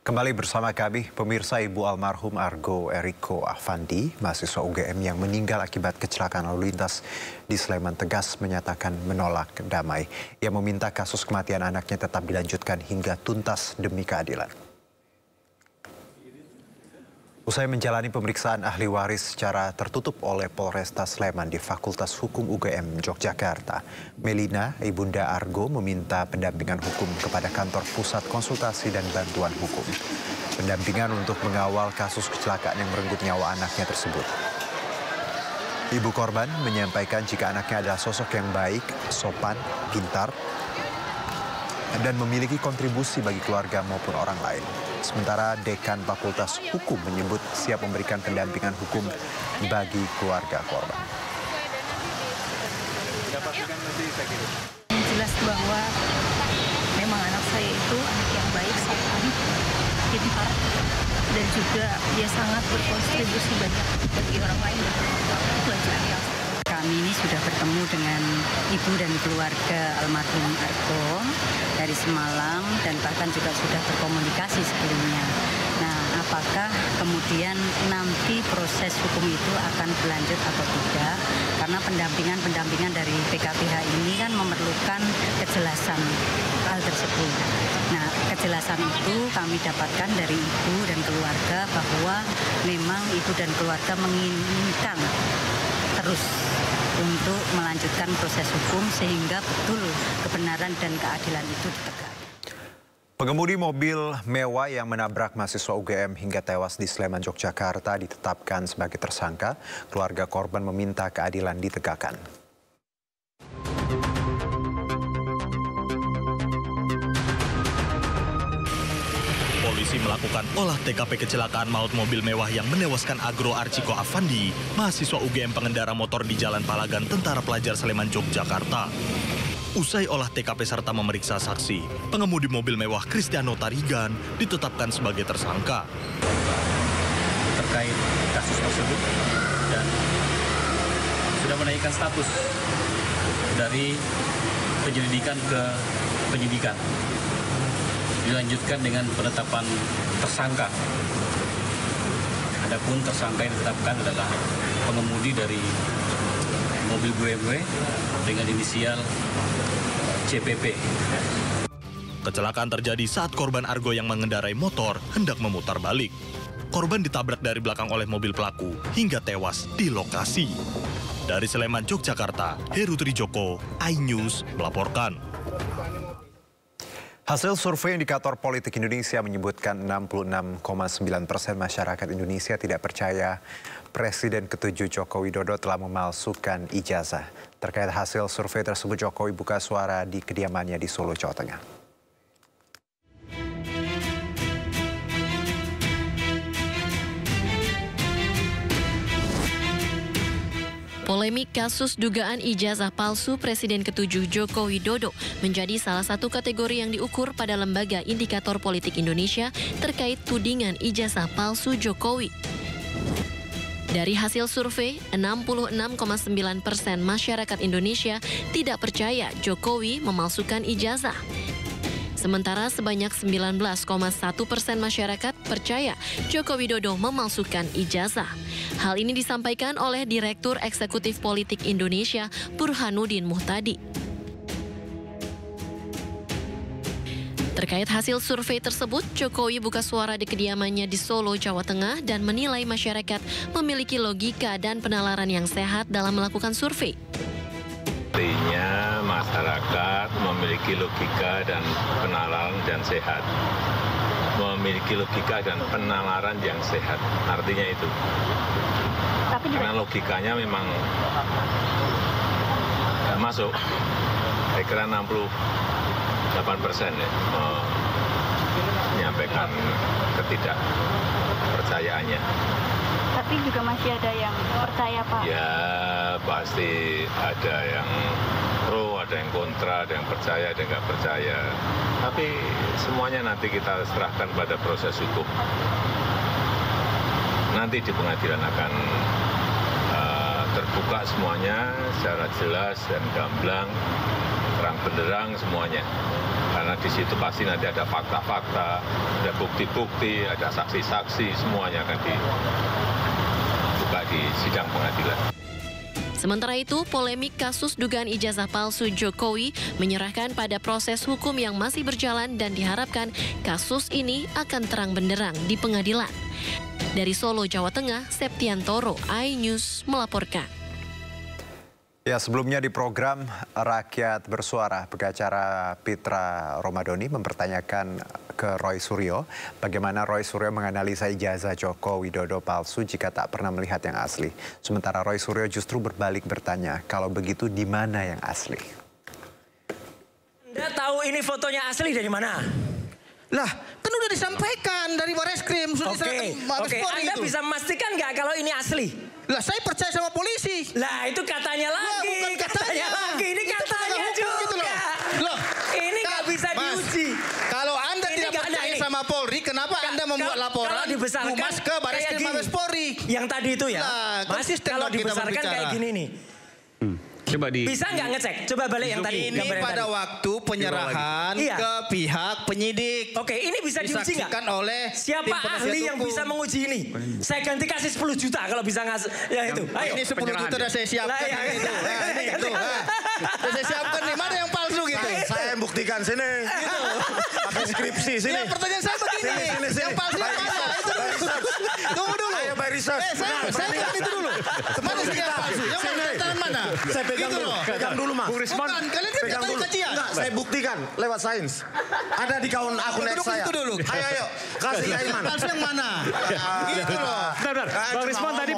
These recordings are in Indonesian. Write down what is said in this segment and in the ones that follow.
Kembali bersama kami, pemirsa. Ibu almarhum Argo Eriko Afandi, mahasiswa UGM yang meninggal akibat kecelakaan lalu lintas di Sleman, tegas menyatakan menolak damai. Ia meminta kasus kematian anaknya tetap dilanjutkan hingga tuntas demi keadilan. Usai menjalani pemeriksaan ahli waris secara tertutup oleh Polresta Sleman di Fakultas Hukum UGM Yogyakarta, Melina, ibunda Argo, meminta pendampingan hukum kepada kantor pusat konsultasi dan bantuan hukum. Pendampingan untuk mengawal kasus kecelakaan yang merenggut nyawa anaknya tersebut. Ibu korban menyampaikan jika anaknya adalah sosok yang baik, sopan, pintar, dan memiliki kontribusi bagi keluarga maupun orang lain. Sementara Dekan Fakultas Hukum menyebut siap memberikan pendampingan hukum bagi keluarga korban. Jelas bahwa memang anak saya itu anak yang baik, sopan, pintar, dan juga dia sangat berkontribusi banyak bagi orang lain. Itu aja yang kami ini sudah bertemu dengan ibu dan keluarga almarhum Argo dari semalam dan bahkan juga sudah berkomunikasi sebelumnya. Nah, apakah kemudian nanti proses hukum itu akan berlanjut atau tidak? Karena pendampingan dari PKPH ini kan memerlukan kejelasan hal tersebut. Nah, kejelasan itu kami dapatkan dari ibu dan keluarga bahwa memang ibu dan keluarga menginginkan terus untuk melanjutkan proses hukum sehingga betul kebenaran dan keadilan itu ditegakkan. Pengemudi mobil mewah yang menabrak mahasiswa UGM hingga tewas di Sleman, Yogyakarta ditetapkan sebagai tersangka. Keluarga korban meminta keadilan ditegakkan. Polisi melakukan olah TKP kecelakaan maut mobil mewah yang menewaskan Argo Eriko Afandi, mahasiswa UGM pengendara motor di Jalan Palagan, Tentara Pelajar Sleman, Yogyakarta. Usai olah TKP serta memeriksa saksi, pengemudi mobil mewah Kristiano Tarigan ditetapkan sebagai tersangka. Terkait kasus tersebut dan sudah menaikkan status dari penyelidikan ke penyidikan. Dilanjutkan dengan penetapan tersangka. Adapun tersangka yang ditetapkan adalah pengemudi dari mobil BMW dengan inisial CPP. Kecelakaan terjadi saat korban Argo yang mengendarai motor hendak memutar balik. Korban ditabrak dari belakang oleh mobil pelaku hingga tewas di lokasi. Dari Sleman, Yogyakarta, Heru Trijoko, iNews melaporkan. Hasil survei Indikator Politik Indonesia menyebutkan 66,9% masyarakat Indonesia tidak percaya Presiden ke-7 Joko Widodo telah memalsukan ijazah. Terkait hasil survei tersebut, Jokowi buka suara di kediamannya di Solo, Jawa Tengah. Polemik kasus dugaan ijazah palsu Presiden ke-7 Joko Widodo menjadi salah satu kategori yang diukur pada Lembaga Indikator Politik Indonesia terkait tudingan ijazah palsu Jokowi. Dari hasil survei, 66,9% masyarakat Indonesia tidak percaya Jokowi memalsukan ijazah. Sementara sebanyak 19,1% masyarakat percaya Joko Widodo memalsukan ijazah. Hal ini disampaikan oleh Direktur Eksekutif Politik Indonesia, Burhanuddin Muhtadi. Terkait hasil survei tersebut, Jokowi buka suara di kediamannya di Solo, Jawa Tengah dan menilai masyarakat memiliki logika dan penalaran yang sehat dalam melakukan survei. Artinya masyarakat memiliki logika dan penalaran dan sehat. Memiliki logika dan penalaran yang sehat. Artinya itu. Karena logikanya memang nggak masuk. Saya kira 68% ya, menyampaikan ketidakpercayaannya. Tapi juga masih ada yang percaya, Pak. Ya, pasti ada yang pro, ada yang kontra, ada yang percaya, ada yang nggak percaya. Tapi semuanya nanti kita serahkan pada proses hukum. Nanti di pengadilan akan terbuka semuanya secara jelas dan gamblang. terang benderang semuanya. Karena di situ pasti nanti ada fakta-fakta, ada bukti-bukti, ada saksi-saksi, semuanya akan dibuka di sidang pengadilan. Sementara itu, polemik kasus dugaan ijazah palsu Jokowi menyerahkan pada proses hukum yang masih berjalan dan diharapkan kasus ini akan terang benderang di pengadilan. Dari Solo, Jawa Tengah, Septiantoro, iNews melaporkan. Ya, sebelumnya di program Rakyat Bersuara, pengacara Pitra Romadoni mempertanyakan ke Roy Suryo bagaimana Roy Suryo menganalisa ijazah Joko Widodo palsu jika tak pernah melihat yang asli. Sementara Roy Suryo justru berbalik bertanya, kalau begitu di mana yang asli? Anda tahu ini fotonya asli dari mana? Lah, kan udah disampaikan dari Bareskrim, sudah diserahkan Mabes Polri. Anda itu. bisa memastikan nggak kalau ini asli? Lah, saya percaya sama polisi. Lah, itu katanya lagi. Bukan katanya lagi. Ini itu katanya gitu juga. Loh, ini nggak bisa diuji. Kalau Anda Ini tidak nggak- percaya ini. sama Polri, kenapa Anda membuat laporan kalau dibesarkan Humas ke Bareskrim kayak gini. Mabes Polri? Yang tadi itu ya, Lah, Mas, konsisten kalau dong kita dibesarkan berbicara. kayak gini nih. Coba di Bisa nggak ngecek? Coba balik yang tadi. Ini gambar yang pada tadi. waktu penyerahan Iya. ke pihak penyidik. Oke, ini bisa diuji nggak? Disaksikan oleh Siapa tim penasihat ahli yang hukum. bisa menguji ini? Saya ganti kasih 10 juta kalau bisa ngasih. Ya itu. Ayo. Ini 10 juta udah saya siapkan. Lah, ya, Itu. Nah, ini itu. Nah, udah saya siapkan nih. Mana yang palsu gitu? Saya yang buktikan sini. Pakai skripsi sini. Ya, pertanyaan saya begini. Sini. Yang palsu yang mana? Itu dulu. Tunggu dulu. Ayo by research. Saya kan itu dulu. Mana sih yang palsu? Yang mana? Tangan mana? Saya pegang Gitu dulu. loh. Pegang dulu, Mas. Bukan, kalian kan Pegang katanya dulu. kajian. Enggak, saya buktikan lewat sains. Ada di akun net Duduk saya. situ dulu. Ayo. Kasih Aiman. Palsu yang mana? Gitu loh. Bentar. Bang Risman tadi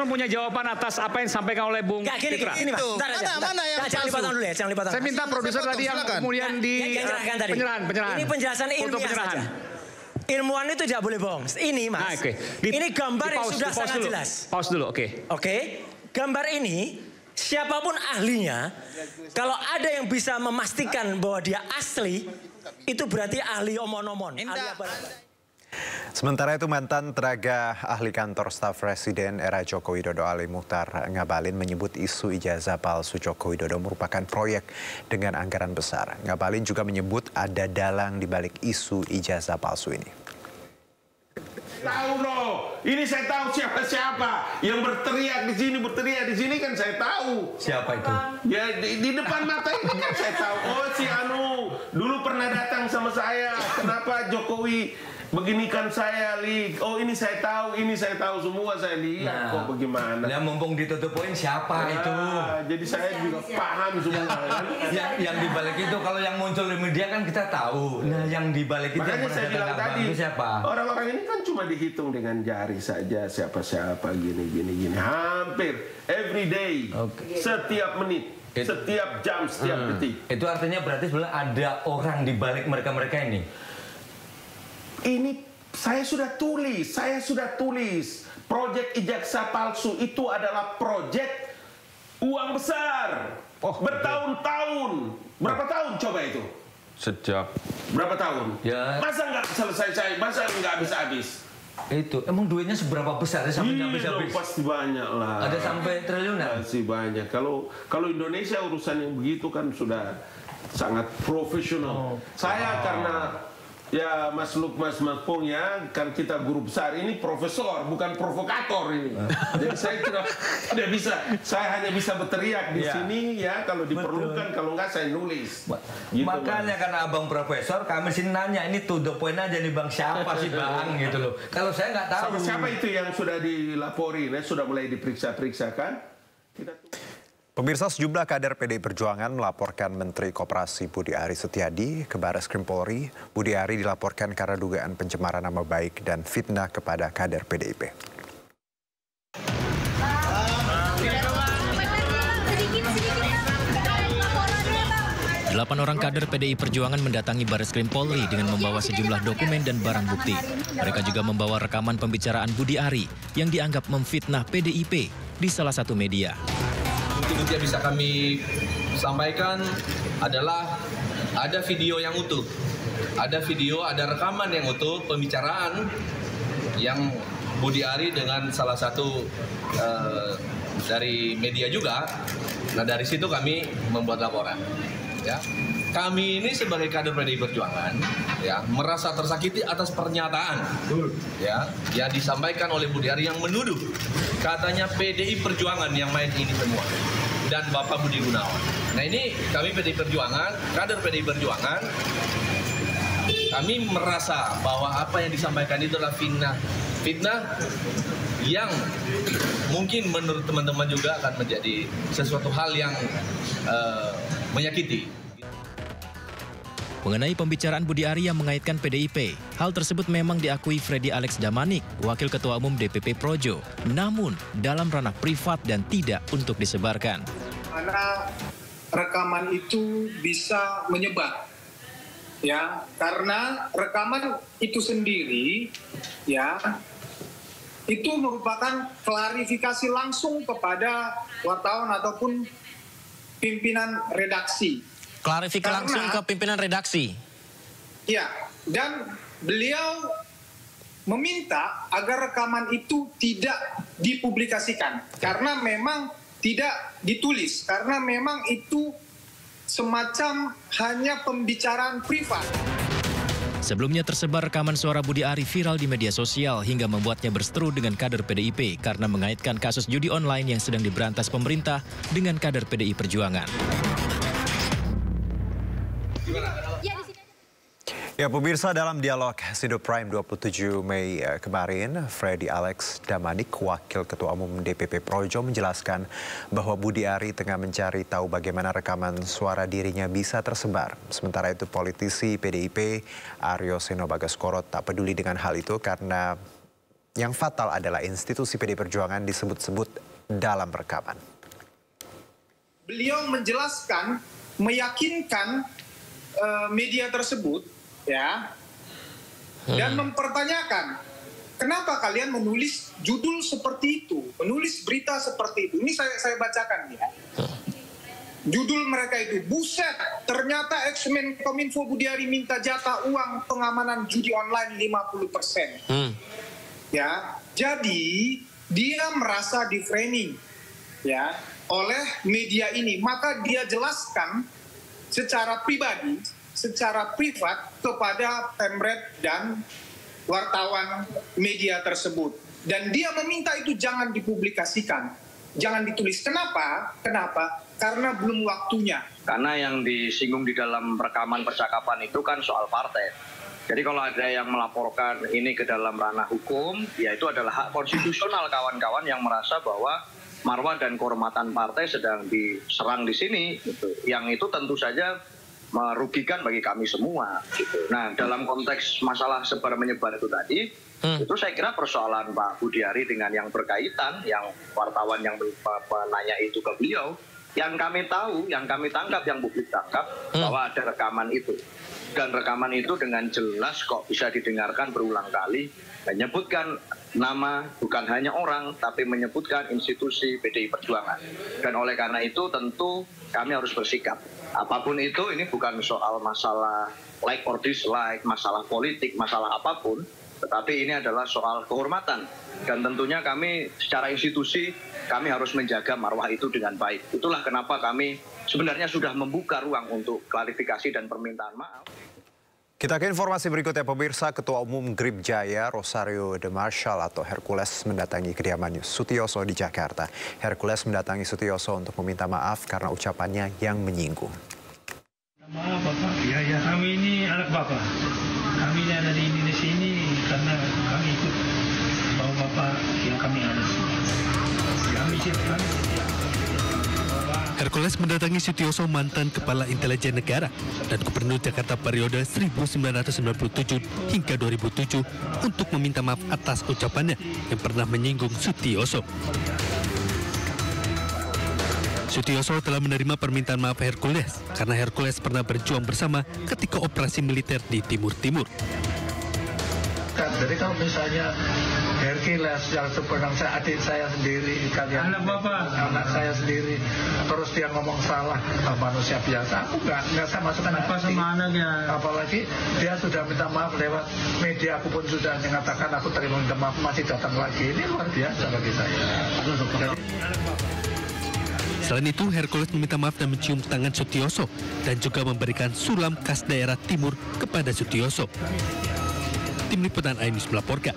punya jawaban atas apa yang disampaikan oleh Bung Nggak, gini, Pitra. ini Mas. Itu. Bentar aja. Mana yang Jangan palsu? dipotong dulu ya, jangan dipotong. Saya minta produser Saya tadi yang silakan. kemudian di Yang jelaskan tadi. penyerahan. Ini penjelasan Foto ilmiah penyerahan. saja. Ilmuwan itu tidak boleh bohong. Ini Mas. Nah, oke. Ini gambar yang sudah Di-pause sangat dulu. jelas. Pause dulu, oke. Oke. Gambar ini siapapun ahlinya, kalau ada yang bisa memastikan bahwa dia asli, itu berarti ahli omon-omon. Sementara itu mantan tenaga ahli kantor staf Presiden era Joko Widodo Ali Muchtar Ngabalin menyebut isu ijazah palsu Joko Widodo merupakan proyek dengan anggaran besar. Ngabalin juga menyebut ada dalang di balik isu ijazah palsu ini. Tahu loh, ini saya tahu siapa yang berteriak di sini kan saya tahu. Siapa itu? Ya di depan mata ini kan saya tahu. Oh si Anu dulu pernah datang sama saya. Kenapa Jokowi beginikan saya, Li? Oh ini saya tahu semua saya lihat. Kok bagaimana? Yang mumpung ditutup poin siapa itu? Jadi saya juga paham semua. Kan? Yang dibalik itu kalau yang muncul di media kan kita tahu. Nah yang dibalik itu Makanya yang saya bilang tadi, itu siapa? orang-orang ini kan cuma dihitung dengan jari saja siapa-siapa gini. Hampir every day, setiap menit, setiap jam, setiap detik. Itu artinya berarti sebenarnya ada orang di balik mereka-mereka ini. Ini saya sudah tulis. Proyek ijazah palsu itu adalah proyek uang besar. Bertahun-tahun. Berapa tahun coba itu? Sejak Berapa tahun? Ya. Masa nggak selesai? Masa nggak habis-habis? itu emang duitnya seberapa besar ya sampai habis-habis? Pasti banyak lah. Ada sampai triliunan? Pasti banyak. Kalau Indonesia urusan yang begitu kan sudah sangat profesional. Saya karena ya Mas Pung ya, kan kita guru besar ini profesor, bukan provokator ini. Jadi saya tidak bisa, saya hanya bisa berteriak di sini ya kalau diperlukan, kalau enggak saya nulis. Gitu, Makanya karena abang profesor, kami sini nanya ini to the point aja nih bang, siapa sih bang gitu loh. Kalau saya nggak tahu. Siapa itu yang sudah dilaporin, sudah mulai diperiksa kan? Pemirsa, sejumlah kader PDI Perjuangan melaporkan Menteri Koperasi Budi Ari Setiadi ke Bareskrim Polri. Budi Ari dilaporkan karena dugaan pencemaran nama baik dan fitnah kepada kader PDIP. Delapan orang kader PDI Perjuangan mendatangi Bareskrim Polri dengan membawa sejumlah dokumen dan barang bukti. Mereka juga membawa rekaman pembicaraan Budi Ari yang dianggap memfitnah PDIP di salah satu media. Bukti-bukti yang bisa kami sampaikan adalah ada video yang utuh, ada rekaman yang utuh pembicaraan yang Budi Ari dengan salah satu dari media juga. Nah dari situ kami membuat laporan. ya. Kami ini sebagai kader PDI Perjuangan ya merasa tersakiti atas pernyataan ya yang disampaikan oleh Budi Ari yang menuduh katanya PDI Perjuangan yang main ini semua dan Bapak Budi Gunawan. Nah ini kami PDI Perjuangan, kader PDI Perjuangan, kami merasa bahwa apa yang disampaikan itu adalah fitnah yang mungkin menurut teman-teman juga akan menjadi sesuatu hal yang menyakiti. Mengenai pembicaraan Budi Ari yang mengaitkan PDIP, hal tersebut memang diakui Freddy Alex Damanik, Wakil Ketua Umum DPP Projo, namun dalam ranah privat dan tidak untuk disebarkan. Karena rekaman itu bisa menyebar, ya, karena rekaman itu sendiri, ya, itu merupakan klarifikasi langsung kepada wartawan ataupun pimpinan redaksi. Klarifikasi langsung ke pimpinan redaksi. Ya, dan beliau meminta agar rekaman itu tidak dipublikasikan karena memang tidak ditulis, karena memang itu semacam hanya pembicaraan privat. Sebelumnya tersebar rekaman suara Budi Ari viral di media sosial hingga membuatnya berseteru dengan kader PDIP karena mengaitkan kasus judi online yang sedang diberantas pemerintah dengan kader PDI Perjuangan. Ya pemirsa, dalam dialog Sido Prime 27 Mei kemarin, Freddy Alex Damanik, Wakil Ketua Umum DPP Projo menjelaskan bahwa Budi Ari tengah mencari tahu bagaimana rekaman suara dirinya bisa tersebar. Sementara itu politisi PDIP Aryo Seno Bagaskoro tak peduli dengan hal itu karena yang fatal adalah institusi PDI Perjuangan disebut-sebut dalam rekaman. Beliau menjelaskan, meyakinkan media tersebut, ya, dan mempertanyakan kenapa kalian menulis judul seperti itu, menulis berita seperti itu. Ini saya bacakan ya. Judul mereka itu, buset, ternyata ex-Menkominfo Budi Ari minta jatah uang pengamanan judi online 50%. Ya, jadi dia merasa di-framing ya oleh media ini, maka dia jelaskan secara pribadi, secara privat kepada pemret dan wartawan media tersebut. Dan dia meminta itu jangan dipublikasikan, jangan ditulis. Kenapa? Karena belum waktunya. Karena yang disinggung di dalam rekaman percakapan itu kan soal partai. Jadi kalau ada yang melaporkan ini ke dalam ranah hukum, ya itu adalah hak konstitusional kawan-kawan yang merasa bahwa marwah dan kehormatan partai sedang diserang di sini, gitu. Yang itu tentu saja merugikan bagi kami semua. Gitu. Nah, dalam konteks masalah sebar menyebar itu tadi, itu saya kira persoalan Pak Budi Ari dengan yang berkaitan, yang wartawan yang menanya itu ke beliau, yang kami tahu, yang kami tangkap, yang publik tangkap, bahwa ada rekaman itu. Dan rekaman itu dengan jelas kok bisa didengarkan berulang kali, menyebutkan nama bukan hanya orang, tapi menyebutkan institusi PDI Perjuangan. Dan oleh karena itu tentu kami harus bersikap. Apapun itu, ini bukan soal masalah like or dislike, masalah politik, masalah apapun, tetapi ini adalah soal kehormatan. Dan tentunya kami secara institusi, kami harus menjaga marwah itu dengan baik. Itulah kenapa kami sebenarnya sudah membuka ruang untuk klarifikasi dan permintaan maaf. Kita ke informasi berikutnya, pemirsa. Ketua Umum Grip Jaya, Rosario de Marshall atau Hercules mendatangi kediaman Sutioso di Jakarta. Hercules mendatangi Sutioso untuk meminta maaf karena ucapannya yang menyinggung. Maaf Bapak, ya kami ini anak Bapak. Kami ini ada di Indonesia ini karena kami ikut bahwa Bapak yang kami harus. Kami siapkan. Hercules mendatangi Sutioso, mantan Kepala Intelijen Negara dan Gubernur Jakarta periode 1997 hingga 2007 untuk meminta maaf atas ucapannya yang pernah menyinggung Sutioso. Sutioso telah menerima permintaan maaf Hercules karena Hercules pernah berjuang bersama ketika operasi militer di Timur Timur. Jadi kalau misalnya Hercules yang sebenarnya adik saya sendiri, kalian anak Bapak, anak saya sendiri, terus dia ngomong salah manusia biasa, aku nggak saya masukkan apa sama anaknya. Apalagi dia sudah minta maaf lewat media, aku pun sudah mengatakan aku terima minta maaf, masih datang lagi. Ini luar biasa bagi saya. Selain itu, Hercules meminta maaf dan mencium tangan Sutioso dan juga memberikan sulam khas daerah timur kepada Sutioso. Tim Liputan iNews melaporkan.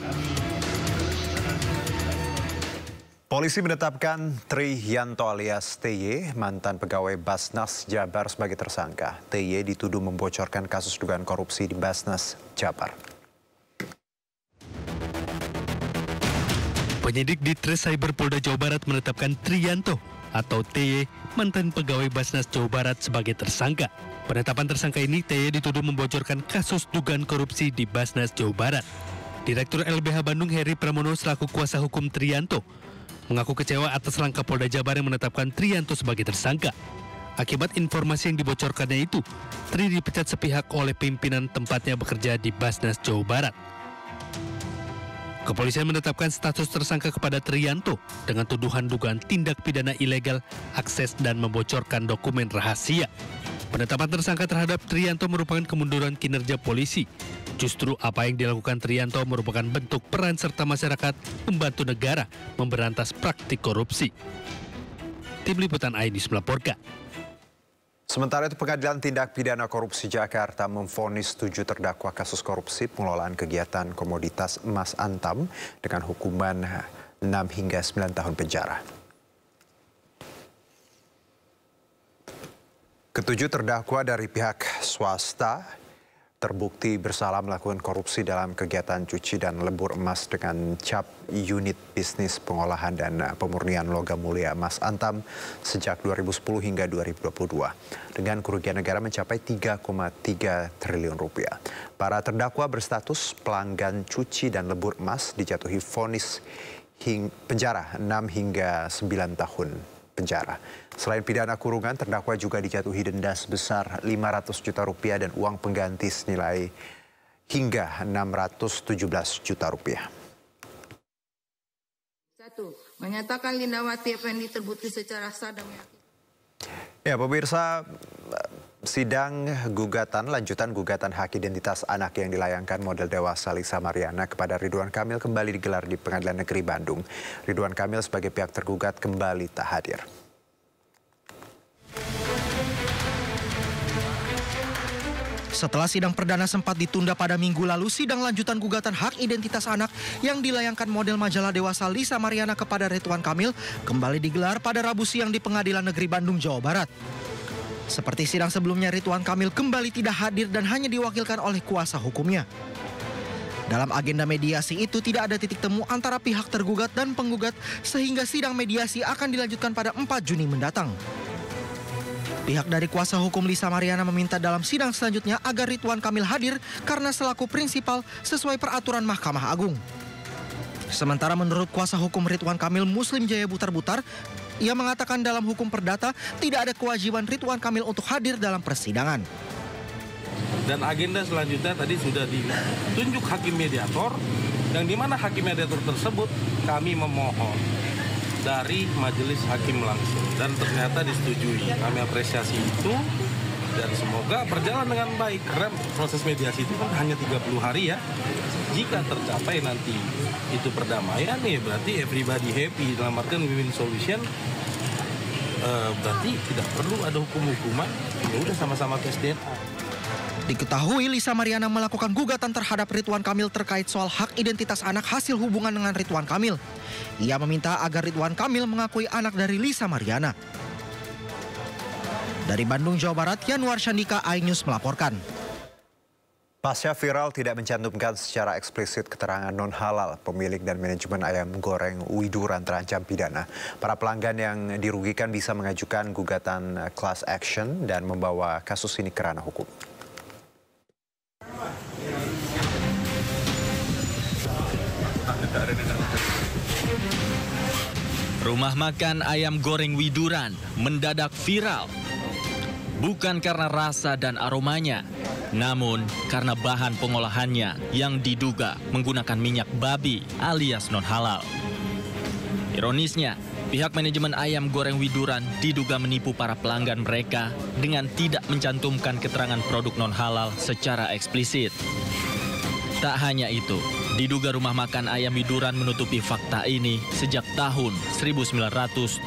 Polisi menetapkan Triyanto alias TY, mantan pegawai Basnas Jabar sebagai tersangka. TY dituduh membocorkan kasus dugaan korupsi di Basnas Jabar. Penyidik di Tres Cyber Polda Jawa Barat menetapkan Triyanto atau TY, mantan pegawai Basnas Jawa Barat sebagai tersangka. Penetapan tersangka ini, TY dituduh membocorkan kasus dugaan korupsi di Basnas Jawa Barat. Direktur LBH Bandung Heri Pramono selaku kuasa hukum Triyanto mengaku kecewa atas langkah Polda Jabar yang menetapkan Triyanto sebagai tersangka. Akibat informasi yang dibocorkannya itu, Tri dipecat sepihak oleh pimpinan tempatnya bekerja di Basnas Jawa Barat. Kepolisian menetapkan status tersangka kepada Triyanto dengan tuduhan dugaan tindak pidana ilegal, akses dan membocorkan dokumen rahasia. Penetapan tersangka terhadap Triyanto merupakan kemunduran kinerja polisi. Justru apa yang dilakukan Triyanto merupakan bentuk peran serta masyarakat membantu negara memberantas praktik korupsi. Tim Liputan iNews melaporkan. Sementara itu, Pengadilan Tindak Pidana Korupsi Jakarta memvonis 7 terdakwa kasus korupsi pengelolaan kegiatan komoditas emas Antam dengan hukuman 6 hingga 9 tahun penjara. Ketujuh terdakwa dari pihak swasta terbukti bersalah melakukan korupsi dalam kegiatan cuci dan lebur emas dengan cap unit bisnis pengolahan dan pemurnian logam mulia emas Antam sejak 2010 hingga 2022 dengan kerugian negara mencapai 3,3 triliun rupiah. Para terdakwa berstatus pelanggan cuci dan lebur emas dijatuhi vonis penjara 6 hingga 9 tahun penjara. Selain pidana kurungan, terdakwa juga dijatuhi denda sebesar 500 juta rupiah dan uang pengganti senilai hingga 617 juta rupiah. 1. Menyatakan Lindawati Effendi terbukti secara sah dan meyakinkan. Ya, pemirsa, sidang lanjutan gugatan hak identitas anak yang dilayangkan model dewasa Lisa Mariana kepada Ridwan Kamil kembali digelar di Pengadilan Negeri Bandung. Ridwan Kamil sebagai pihak tergugat kembali tak hadir. Setelah sidang perdana sempat ditunda pada minggu lalu, sidang lanjutan gugatan hak identitas anak yang dilayangkan model majalah dewasa Lisa Mariana kepada Ridwan Kamil kembali digelar pada Rabu siang di Pengadilan Negeri Bandung, Jawa Barat. Seperti sidang sebelumnya, Ridwan Kamil kembali tidak hadir dan hanya diwakilkan oleh kuasa hukumnya. Dalam agenda mediasi itu tidak ada titik temu antara pihak tergugat dan penggugat sehingga sidang mediasi akan dilanjutkan pada 4 Juni mendatang. Pihak dari kuasa hukum Lisa Mariana meminta dalam sidang selanjutnya agar Ridwan Kamil hadir karena selaku prinsipal sesuai peraturan Mahkamah Agung. Sementara menurut kuasa hukum Ridwan Kamil, Muslim Jaya Butar-Butar, ia mengatakan dalam hukum perdata tidak ada kewajiban Ridwan Kamil untuk hadir dalam persidangan. Dan agenda selanjutnya tadi sudah ditunjuk hakim mediator, yang dimana hakim mediator tersebut kami memohon dari majelis hakim langsung dan ternyata disetujui. Kami apresiasi itu dan semoga berjalan dengan baik karena proses mediasi itu kan hanya 30 hari ya. Jika tercapai nanti itu perdamaian ya berarti everybody happy, dalam artian win-win solution. Berarti tidak perlu ada hukum-hukuman, ya udah sama-sama tes DNA. Diketahui Lisa Mariana melakukan gugatan terhadap Ridwan Kamil terkait soal hak identitas anak hasil hubungan dengan Ridwan Kamil. Ia meminta agar Ridwan Kamil mengakui anak dari Lisa Mariana. Dari Bandung, Jawa Barat, Yanuar Syandika, iNews melaporkan. Pasca viral tidak mencantumkan secara eksplisit keterangan non-halal, pemilik dan manajemen ayam goreng Widuran terancam pidana. Para pelanggan yang dirugikan bisa mengajukan gugatan class action dan membawa kasus ini ke ranah hukum. Rumah makan ayam goreng Widuran mendadak viral. Bukan karena rasa dan aromanya, namun karena bahan pengolahannya yang diduga menggunakan minyak babi alias non-halal. Ironisnya, pihak manajemen ayam goreng Widuran diduga menipu para pelanggan mereka dengan tidak mencantumkan keterangan produk non-halal secara eksplisit. Tak hanya itu, diduga rumah makan ayam Widuran menutupi fakta ini sejak tahun 1973.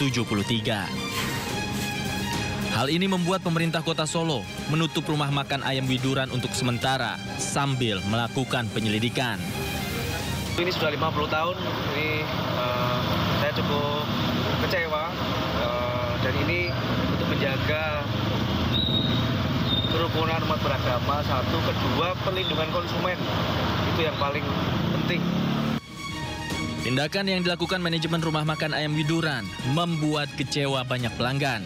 Hal ini membuat pemerintah Kota Solo menutup rumah makan ayam Widuran untuk sementara sambil melakukan penyelidikan. Ini sudah 50 tahun, ini saya cukup kecewa dan ini untuk menjaga kerukunan umat beragama, satu, kedua perlindungan konsumen, itu yang paling penting. Tindakan yang dilakukan manajemen rumah makan ayam Widuran membuat kecewa banyak pelanggan.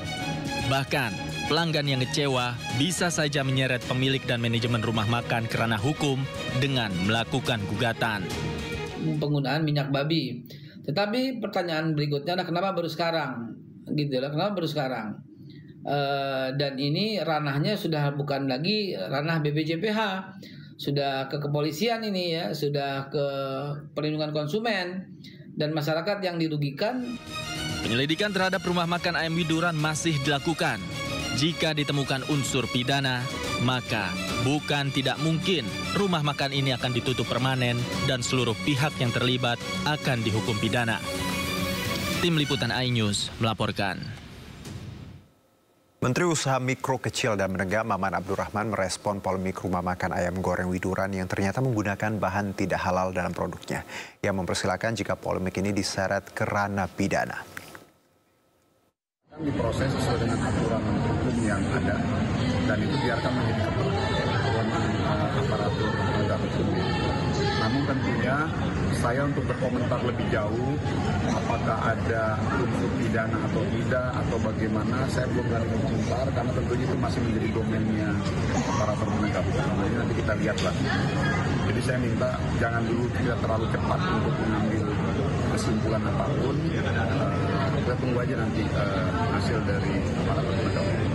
Bahkan, pelanggan yang kecewa bisa saja menyeret pemilik dan manajemen rumah makan kerana hukum dengan melakukan gugatan. Penggunaan minyak babi. Tetapi pertanyaan berikutnya adalah kenapa baru sekarang? Gitu lah, kenapa baru sekarang? Dan ini ranahnya sudah bukan lagi ranah BPJPH, sudah ke kepolisian ini ya, sudah ke perlindungan konsumen dan masyarakat yang dirugikan. Penyelidikan terhadap rumah makan ayam Widuran masih dilakukan. Jika ditemukan unsur pidana, maka bukan tidak mungkin rumah makan ini akan ditutup permanen dan seluruh pihak yang terlibat akan dihukum pidana. Tim Liputan iNews melaporkan. Menteri Usaha Mikro, Kecil dan Menengah Maman Abdurrahman merespon polemik rumah makan ayam goreng Widuran yang ternyata menggunakan bahan tidak halal dalam produknya. Ia mempersilahkan jika polemik ini diseret ke ranah pidana. Diproses sesuai dengan aturan hukum yang ada dan itu biarkan menjadi kewenangan aparatur penegak hukum. Namun tentunya saya untuk berkomentar lebih jauh apakah ada unsur pidana atau tidak atau bagaimana saya belum berani berkomentar karena tentunya itu masih menjadi domainnya aparatur penegak hukum. Nah, nanti kita lihatlah. Jadi saya minta jangan dulu tidak terlalu cepat untuk mengambil kesimpulan apapun. Kita tunggu aja nanti hasil dari aparatur penegak hukum.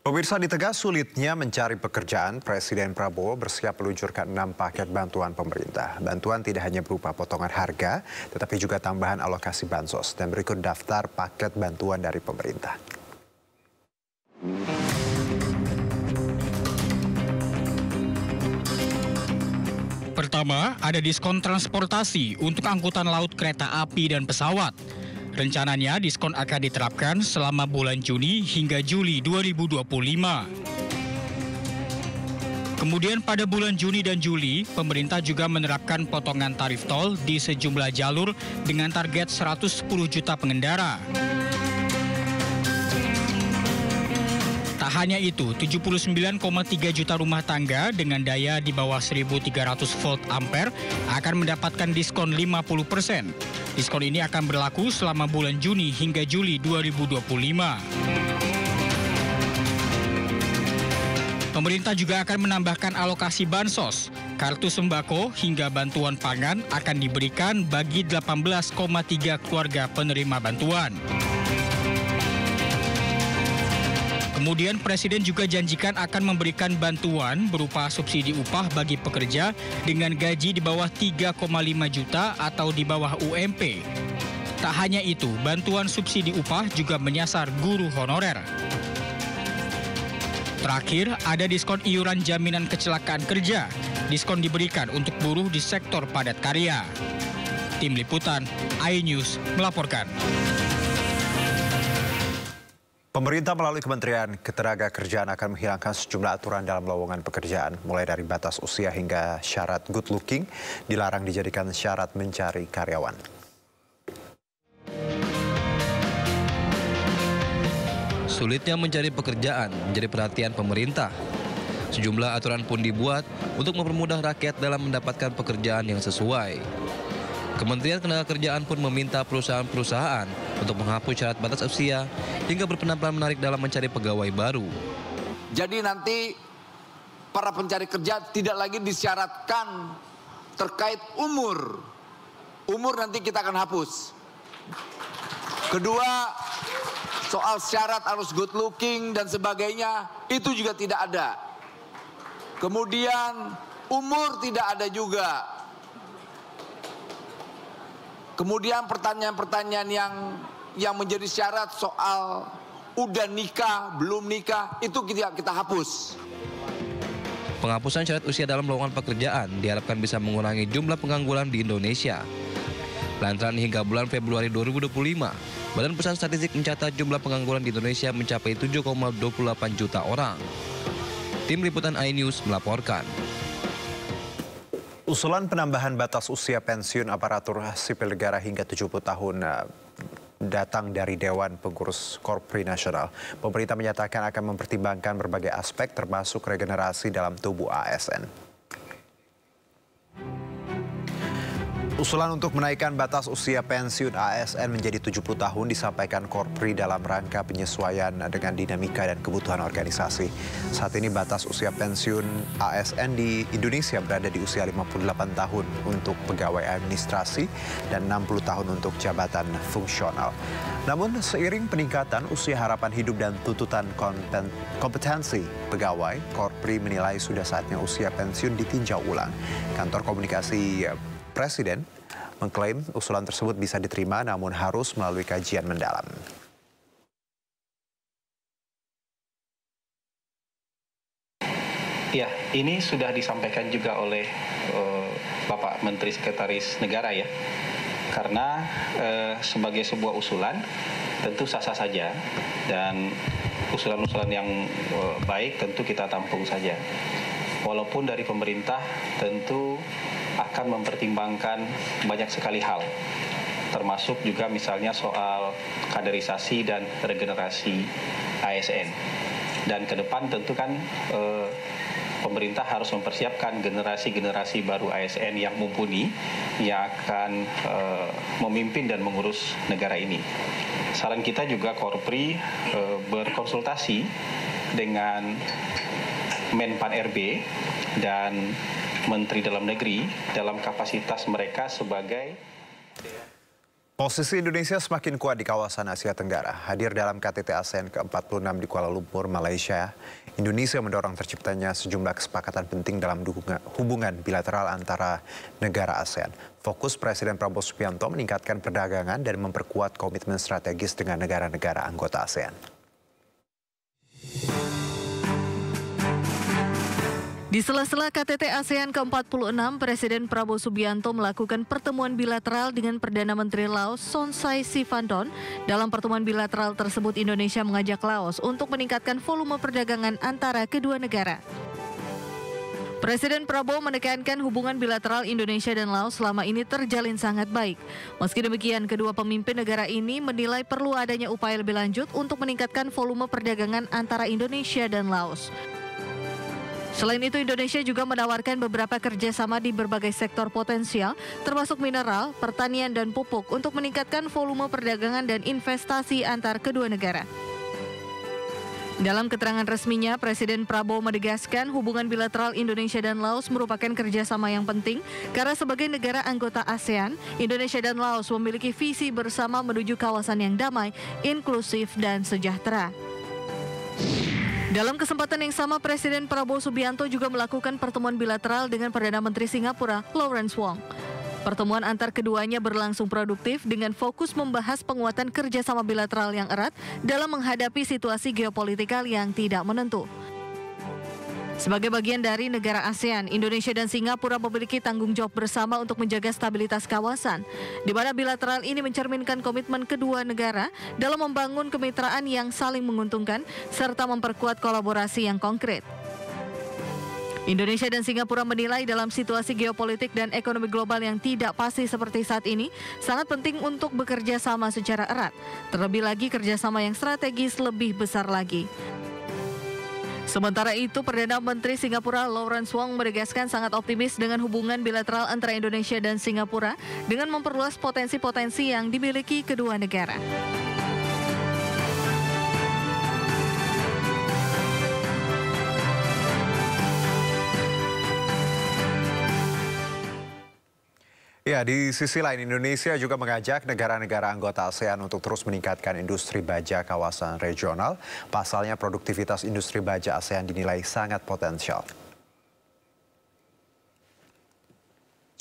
Pemirsa, di tengah sulitnya mencari pekerjaan, Presiden Prabowo bersiap meluncurkan 6 paket bantuan pemerintah. Bantuan tidak hanya berupa potongan harga, tetapi juga tambahan alokasi bansos. Dan berikut daftar paket bantuan dari pemerintah. Pertama, ada diskon transportasi untuk angkutan laut, kereta api, dan pesawat. Rencananya diskon akan diterapkan selama bulan Juni hingga Juli 2025. Kemudian pada bulan Juni dan Juli, pemerintah juga menerapkan potongan tarif tol di sejumlah jalur dengan target 110 juta pengendara. Tak hanya itu, 79,3 juta rumah tangga dengan daya di bawah 1.300 volt ampere akan mendapatkan diskon 50%. Diskon ini akan berlaku selama bulan Juni hingga Juli 2025. Pemerintah juga akan menambahkan alokasi bansos, kartu sembako hingga bantuan pangan akan diberikan bagi 18,3 keluarga penerima bantuan. Kemudian Presiden juga janjikan akan memberikan bantuan berupa subsidi upah bagi pekerja dengan gaji di bawah 3,5 juta atau di bawah UMP. Tak hanya itu, bantuan subsidi upah juga menyasar guru honorer. Terakhir, ada diskon iuran jaminan kecelakaan kerja. Diskon diberikan untuk buruh di sektor padat karya. Tim Liputan iNews melaporkan. Pemerintah melalui Kementerian Ketenagakerjaan akan menghilangkan sejumlah aturan dalam lowongan pekerjaan, mulai dari batas usia hingga syarat good looking dilarang dijadikan syarat mencari karyawan. Sulitnya mencari pekerjaan menjadi perhatian pemerintah. Sejumlah aturan pun dibuat untuk mempermudah rakyat dalam mendapatkan pekerjaan yang sesuai. Kementerian Ketenagakerjaan pun meminta perusahaan-perusahaan untuk menghapus syarat batas usia hingga berpenampilan menarik dalam mencari pegawai baru. Jadi nanti para pencari kerja tidak lagi disyaratkan terkait umur. Umur nanti kita akan hapus. Kedua, soal syarat harus good looking dan sebagainya, itu juga tidak ada. Kemudian umur tidak ada juga. Kemudian pertanyaan-pertanyaan yang menjadi syarat soal udah nikah, belum nikah, itu kita hapus. Penghapusan syarat usia dalam lowongan pekerjaan diharapkan bisa mengurangi jumlah pengangguran di Indonesia. Lantaran hingga bulan Februari 2025, Badan Pusat Statistik mencatat jumlah pengangguran di Indonesia mencapai 7,28 juta orang. Tim Liputan iNews melaporkan. Usulan penambahan batas usia pensiun aparatur sipil negara hingga 70 tahun datang dari Dewan Pengurus Korpri Nasional. Pemerintah menyatakan akan mempertimbangkan berbagai aspek termasuk regenerasi dalam tubuh ASN. Usulan untuk menaikkan batas usia pensiun ASN menjadi 70 tahun disampaikan Korpri dalam rangka penyesuaian dengan dinamika dan kebutuhan organisasi. Saat ini batas usia pensiun ASN di Indonesia berada di usia 58 tahun untuk pegawai administrasi dan 60 tahun untuk jabatan fungsional. Namun seiring peningkatan usia harapan hidup dan tuntutan kompetensi pegawai, Korpri menilai sudah saatnya usia pensiun ditinjau ulang. Kantor Komunikasi Presiden mengklaim usulan tersebut bisa diterima namun harus melalui kajian mendalam. Ya, ini sudah disampaikan juga oleh Bapak Menteri Sekretaris Negara ya. Karena sebagai sebuah usulan tentu sah-sah saja dan usulan-usulan yang baik tentu kita tampung saja. Walaupun dari pemerintah tentu akan mempertimbangkan banyak sekali hal, termasuk juga misalnya soal kaderisasi dan regenerasi ASN. Dan ke depan tentu kan pemerintah harus mempersiapkan generasi-generasi baru ASN yang mumpuni, yang akan memimpin dan mengurus negara ini. Saran kita juga Korpri berkonsultasi dengan Menpan RB dan Menteri Dalam Negeri dalam kapasitas mereka sebagai... Posisi Indonesia semakin kuat di kawasan Asia Tenggara. Hadir dalam KTT ASEAN ke-46 di Kuala Lumpur, Malaysia, Indonesia mendorong terciptanya sejumlah kesepakatan penting dalam hubungan bilateral antara negara ASEAN. Fokus Presiden Prabowo Subianto meningkatkan perdagangan dan memperkuat komitmen strategis dengan negara-negara anggota ASEAN. Di sela-sela KTT ASEAN ke-46, Presiden Prabowo Subianto melakukan pertemuan bilateral dengan Perdana Menteri Laos Sonsai Sivanton. Dalam pertemuan bilateral tersebut, Indonesia mengajak Laos untuk meningkatkan volume perdagangan antara kedua negara. Presiden Prabowo menekankan hubungan bilateral Indonesia dan Laos selama ini terjalin sangat baik. Meski demikian, kedua pemimpin negara ini menilai perlu adanya upaya lebih lanjut untuk meningkatkan volume perdagangan antara Indonesia dan Laos. Selain itu, Indonesia juga menawarkan beberapa kerjasama di berbagai sektor potensial, termasuk mineral, pertanian, dan pupuk untuk meningkatkan volume perdagangan dan investasi antar kedua negara. Dalam keterangan resminya, Presiden Prabowo menegaskan hubungan bilateral Indonesia dan Laos merupakan kerjasama yang penting karena sebagai negara anggota ASEAN, Indonesia dan Laos memiliki visi bersama menuju kawasan yang damai, inklusif, dan sejahtera. Dalam kesempatan yang sama, Presiden Prabowo Subianto juga melakukan pertemuan bilateral dengan Perdana Menteri Singapura, Lawrence Wong. Pertemuan antar keduanya berlangsung produktif dengan fokus membahas penguatan kerjasama bilateral yang erat dalam menghadapi situasi geopolitikal yang tidak menentu. Sebagai bagian dari negara ASEAN, Indonesia dan Singapura memiliki tanggung jawab bersama untuk menjaga stabilitas kawasan, di mana bilateral ini mencerminkan komitmen kedua negara dalam membangun kemitraan yang saling menguntungkan serta memperkuat kolaborasi yang konkret. Indonesia dan Singapura menilai dalam situasi geopolitik dan ekonomi global yang tidak pasti seperti saat ini, sangat penting untuk bekerja sama secara erat. Terlebih lagi kerjasama yang strategis lebih besar lagi. Sementara itu, Perdana Menteri Singapura Lawrence Wong menegaskan sangat optimis dengan hubungan bilateral antara Indonesia dan Singapura dengan memperluas potensi-potensi yang dimiliki kedua negara. Ya, di sisi lain Indonesia juga mengajak negara-negara anggota ASEAN untuk terus meningkatkan industri baja kawasan regional. Pasalnya produktivitas industri baja ASEAN dinilai sangat potensial.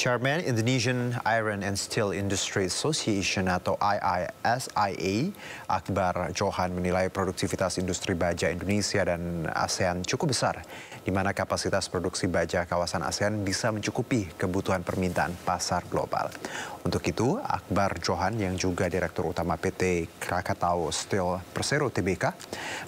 Chairman Indonesian Iron and Steel Industry Association atau IISIA, Akbar Johan menilai produktivitas industri baja Indonesia dan ASEAN cukup besar, di mana kapasitas produksi baja kawasan ASEAN bisa mencukupi kebutuhan permintaan pasar global. Untuk itu, Akbar Johan yang juga Direktur Utama PT Krakatau Steel Persero Tbk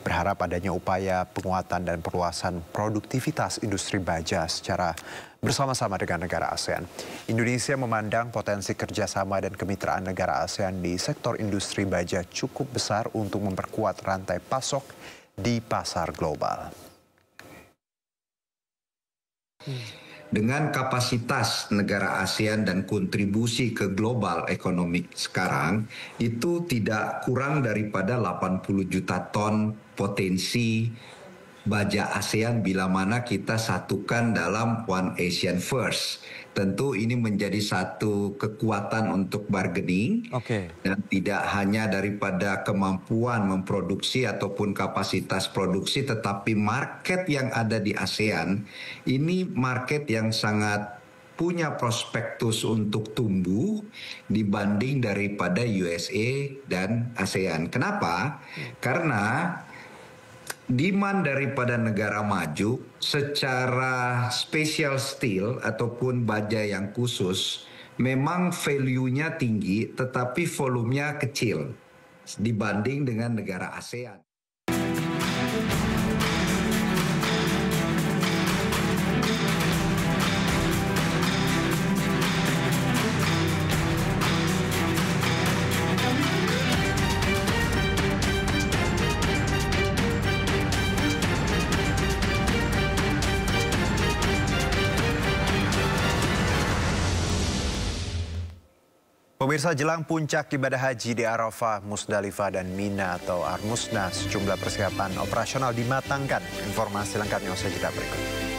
berharap adanya upaya penguatan dan perluasan produktivitas industri baja secara bersama-sama dengan negara ASEAN. Indonesia memandang potensi kerjasama dan kemitraan negara ASEAN di sektor industri baja cukup besar untuk memperkuat rantai pasok di pasar global. Dengan kapasitas negara ASEAN dan kontribusi ke global ekonomi sekarang, itu tidak kurang daripada 80 juta ton potensi baja ASEAN bila mana kita satukan dalam One ASEAN First. Tentu ini menjadi satu kekuatan untuk bargaining dan tidak hanya daripada kemampuan memproduksi ataupun kapasitas produksi, tetapi market yang ada di ASEAN ini market yang sangat punya prospektus untuk tumbuh dibanding daripada USA dan ASEAN. Kenapa? Karena demand daripada negara maju secara special steel ataupun baja yang khusus memang value-nya tinggi tetapi volumenya kecil dibanding dengan negara ASEAN. Pemirsa, jelang puncak ibadah haji di Arafah, Musdalifah, dan Mina atau Armusna, sejumlah persiapan operasional dimatangkan. Informasi lengkapnya usai jeda berikut.